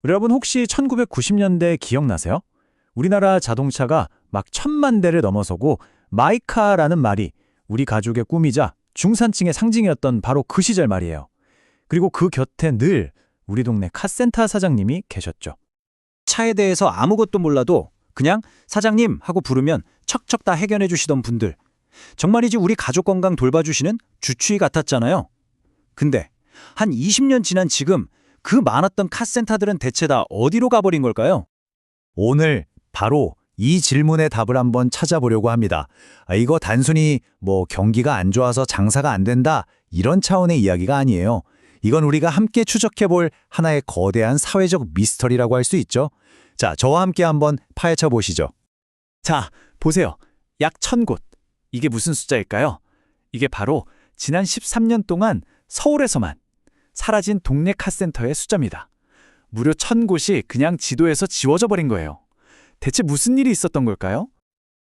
여러분 혹시 1990년대 기억나세요? 우리나라 자동차가 막 1,000만 대를 넘어서고 마이카라는 말이 우리 가족의 꿈이자 중산층의 상징이었던 바로 그 시절 말이에요. 그리고 그 곁에 늘 우리 동네 카센터 사장님이 계셨죠. 차에 대해서 아무것도 몰라도 그냥 사장님 하고 부르면 척척 다 해결해 주시던 분들. 정말이지 우리 가족 건강 돌봐주시는 주치의 같았잖아요. 근데 한 20년 지난 지금 그 많았던 카센터들은 대체 다 어디로 가버린 걸까요? 오늘 바로 이 질문의 답을 한번 찾아보려고 합니다. 이거 단순히 경기가 안 좋아서 장사가 안 된다 이런 차원의 이야기가 아니에요. 이건 우리가 함께 추적해볼 하나의 거대한 사회적 미스터리라고 할 수 있죠. 자, 저와 함께 한번 파헤쳐 보시죠. 자, 보세요. 약 1,000곳. 이게 무슨 숫자일까요? 이게 바로 지난 13년 동안 서울에서만 사라진 동네 카센터의 숫자입니다. 무려 1,000곳이 그냥 지도에서 지워져 버린 거예요. 대체 무슨 일이 있었던 걸까요?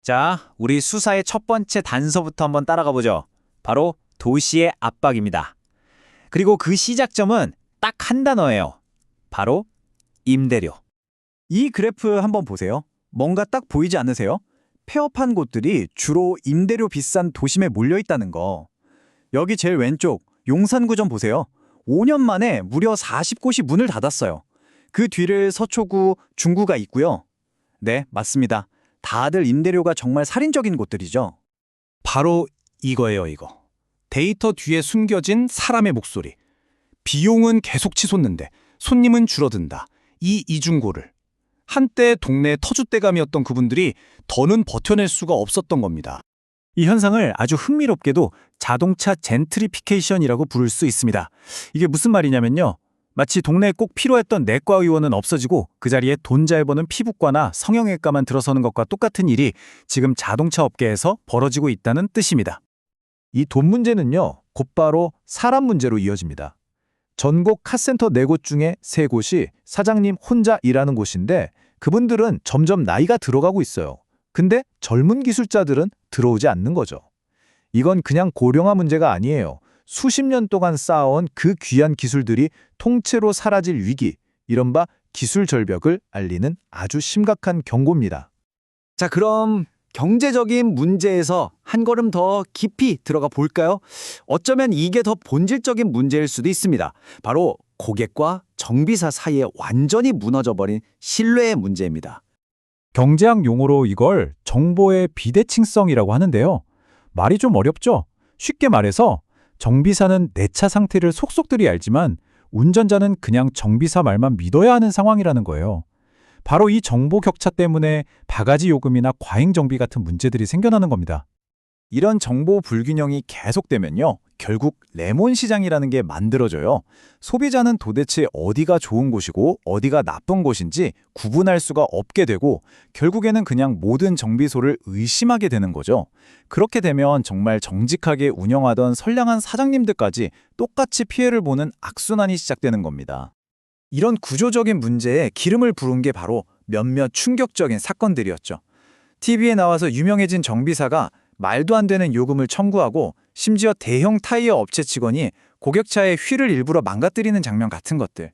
자, 우리 수사의 첫 번째 단서부터 한번 따라가 보죠. 바로 도시의 압박입니다. 그리고 그 시작점은 딱 한 단어예요. 바로 임대료. 이 그래프 한번 보세요. 뭔가 딱 보이지 않으세요? 폐업한 곳들이 주로 임대료 비싼 도심에 몰려 있다는 거. 여기 제일 왼쪽 용산구 좀 보세요. 5년 만에 무려 40곳이 문을 닫았어요. 그 뒤를 서초구, 중구가 있고요. 네, 맞습니다. 다들 임대료가 정말 살인적인 곳들이죠. 바로 이거예요, 이거. 데이터 뒤에 숨겨진 사람의 목소리. 비용은 계속 치솟는데 손님은 줄어든다. 이 이중고를. 한때 동네 터줏대감이었던 그분들이 더는 버텨낼 수가 없었던 겁니다. 이 현상을 아주 흥미롭게도 자동차 젠트리피케이션이라고 부를 수 있습니다. 이게 무슨 말이냐면요. 마치 동네에 꼭 필요했던 내과 의원은 없어지고 그 자리에 돈 잘 버는 피부과나 성형외과만 들어서는 것과 똑같은 일이 지금 자동차 업계에서 벌어지고 있다는 뜻입니다. 이 돈 문제는요, 곧바로 사람 문제로 이어집니다. 전국 카센터 4곳 중에 3곳이 사장님 혼자 일하는 곳인데 그분들은 점점 나이가 들어가고 있어요. 근데 젊은 기술자들은 들어오지 않는 거죠. 이건 그냥 고령화 문제가 아니에요. 수십 년 동안 쌓아온 그 귀한 기술들이 통째로 사라질 위기, 이른바 기술 절벽을 알리는 아주 심각한 경고입니다. 자, 그럼 경제적인 문제에서 한 걸음 더 깊이 들어가 볼까요? 어쩌면 이게 더 본질적인 문제일 수도 있습니다. 바로 고객과 정비사 사이에 완전히 무너져버린 신뢰의 문제입니다. 경제학 용어로 이걸 정보의 비대칭성이라고 하는데요. 말이 좀 어렵죠? 쉽게 말해서 정비사는 내 차 상태를 속속들이 알지만 운전자는 그냥 정비사 말만 믿어야 하는 상황이라는 거예요. 바로 이 정보 격차 때문에 바가지 요금이나 과잉 정비 같은 문제들이 생겨나는 겁니다. 이런 정보 불균형이 계속되면요, 결국 레몬 시장이라는 게 만들어져요. 소비자는 도대체 어디가 좋은 곳이고 어디가 나쁜 곳인지 구분할 수가 없게 되고 결국에는 그냥 모든 정비소를 의심하게 되는 거죠. 그렇게 되면 정말 정직하게 운영하던 선량한 사장님들까지 똑같이 피해를 보는 악순환이 시작되는 겁니다. 이런 구조적인 문제에 기름을 부은 게 바로 몇몇 충격적인 사건들이었죠. TV에 나와서 유명해진 정비사가 말도 안 되는 요금을 청구하고 심지어 대형 타이어 업체 직원이 고객차의 휠을 일부러 망가뜨리는 장면 같은 것들.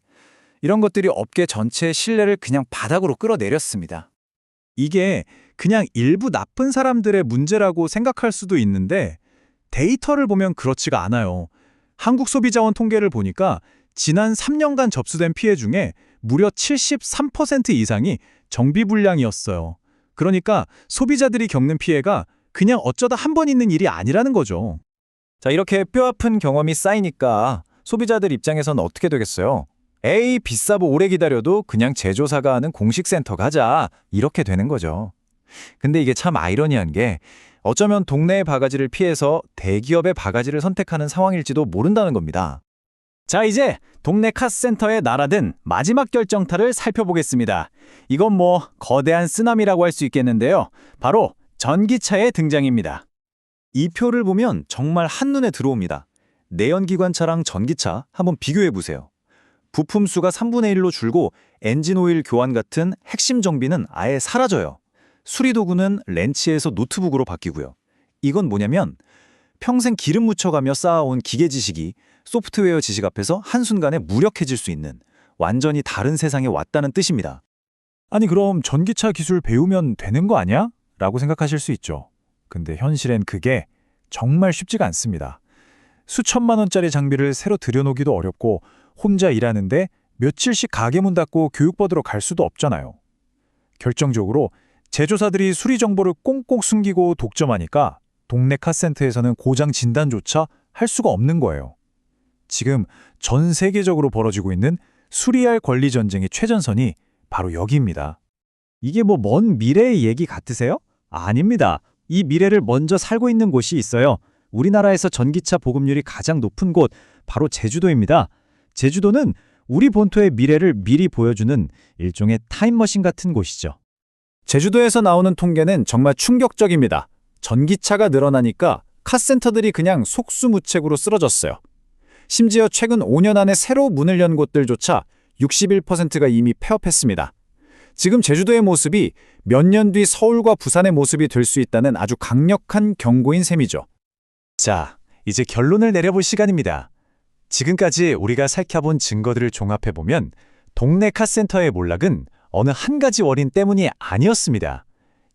이런 것들이 업계 전체의 신뢰를 그냥 바닥으로 끌어내렸습니다. 이게 그냥 일부 나쁜 사람들의 문제라고 생각할 수도 있는데 데이터를 보면 그렇지가 않아요. 한국소비자원 통계를 보니까 지난 3년간 접수된 피해 중에 무려 73% 이상이 정비불량이었어요. 그러니까 소비자들이 겪는 피해가 그냥 어쩌다 한 번 있는 일이 아니라는 거죠. 자, 이렇게 뼈아픈 경험이 쌓이니까 소비자들 입장에선 어떻게 되겠어요? 에이, 비싸고 오래 기다려도 그냥 제조사가 하는 공식 센터 가자. 이렇게 되는 거죠. 근데 이게 참 아이러니한 게 어쩌면 동네의 바가지를 피해서 대기업의 바가지를 선택하는 상황일지도 모른다는 겁니다. 자, 이제 동네 카센터에 날아든 마지막 결정타를 살펴보겠습니다. 이건 거대한 쓰나미라고 할 수 있겠는데요. 바로 전기차의 등장입니다. 이 표를 보면 정말 한눈에 들어옵니다. 내연기관차랑 전기차 한번 비교해보세요. 부품 수가 3분의 1로 줄고 엔진 오일 교환 같은 핵심 정비는 아예 사라져요. 수리도구는 렌치에서 노트북으로 바뀌고요. 이건 뭐냐면 평생 기름 묻혀가며 쌓아온 기계 지식이 소프트웨어 지식 앞에서 한순간에 무력해질 수 있는 완전히 다른 세상에 왔다는 뜻입니다. 아니 그럼 전기차 기술 배우면 되는 거 아니야? 라고 생각하실 수 있죠. 근데 현실엔 그게 정말 쉽지가 않습니다. 수천만 원짜리 장비를 새로 들여놓기도 어렵고 혼자 일하는데 며칠씩 가게 문 닫고 교육받으러 갈 수도 없잖아요. 결정적으로 제조사들이 수리 정보를 꽁꽁 숨기고 독점하니까 동네 카센터에서는 고장 진단조차 할 수가 없는 거예요. 지금 전 세계적으로 벌어지고 있는 수리할 권리 전쟁의 최전선이 바로 여기입니다. 이게 뭐 먼 미래의 얘기 같으세요? 아닙니다. 이 미래를 먼저 살고 있는 곳이 있어요. 우리나라에서 전기차 보급률이 가장 높은 곳, 바로 제주도입니다. 제주도는 우리 본토의 미래를 미리 보여주는 일종의 타임머신 같은 곳이죠. 제주도에서 나오는 통계는 정말 충격적입니다. 전기차가 늘어나니까 카센터들이 그냥 속수무책으로 쓰러졌어요. 심지어 최근 5년 안에 새로 문을 연 곳들조차 61%가 이미 폐업했습니다. 지금 제주도의 모습이 몇 년 뒤 서울과 부산의 모습이 될 수 있다는 아주 강력한 경고인 셈이죠. 자, 이제 결론을 내려볼 시간입니다. 지금까지 우리가 살펴본 증거들을 종합해보면 동네 카센터의 몰락은 어느 한 가지 원인 때문이 아니었습니다.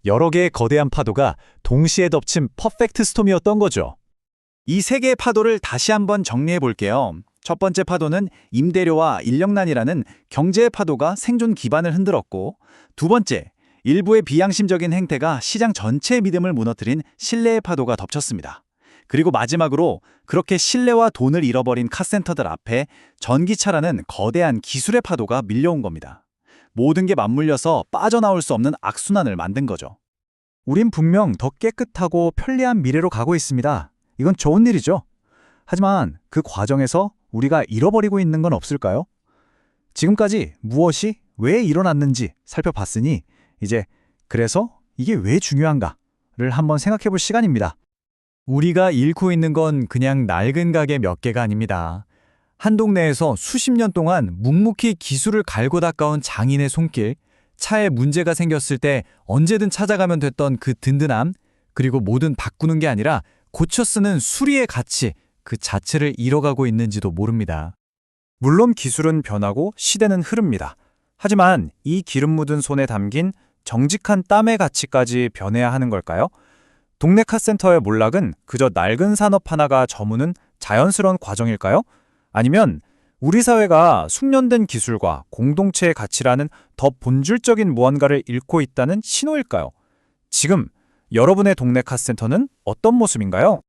여러 개의 거대한 파도가 동시에 덮친 퍼펙트 스톰이었던 거죠. 이 세 개의 파도를 다시 한번 정리해 볼게요. 첫 번째 파도는 임대료와 인력난이라는 경제의 파도가 생존 기반을 흔들었고, 두 번째, 일부의 비양심적인 행태가 시장 전체의 믿음을 무너뜨린 신뢰의 파도가 덮쳤습니다. 그리고 마지막으로 그렇게 신뢰와 돈을 잃어버린 카센터들 앞에 전기차라는 거대한 기술의 파도가 밀려온 겁니다. 모든 게 맞물려서 빠져나올 수 없는 악순환을 만든 거죠. 우린 분명 더 깨끗하고 편리한 미래로 가고 있습니다. 이건 좋은 일이죠. 하지만 그 과정에서 우리가 잃어버리고 있는 건 없을까요? 지금까지 무엇이 왜 일어났는지 살펴봤으니 이제 그래서 이게 왜 중요한가를 한번 생각해 볼 시간입니다. 우리가 잃고 있는 건 그냥 낡은 가게 몇 개가 아닙니다. 한 동네에서 수십 년 동안 묵묵히 기술을 갈고 닦아온 장인의 손길, 차에 문제가 생겼을 때 언제든 찾아가면 됐던 그 든든함, 그리고 뭐든 바꾸는 게 아니라 고쳐 쓰는 수리의 가치, 그 자체를 잃어가고 있는지도 모릅니다. 물론 기술은 변하고 시대는 흐릅니다. 하지만 이 기름 묻은 손에 담긴 정직한 땀의 가치까지 변해야 하는 걸까요? 동네 카센터의 몰락은 그저 낡은 산업 하나가 저무는 자연스러운 과정일까요? 아니면 우리 사회가 숙련된 기술과 공동체의 가치라는 더 본질적인 무언가를 잃고 있다는 신호일까요? 지금 여러분의 동네 카센터는 어떤 모습인가요?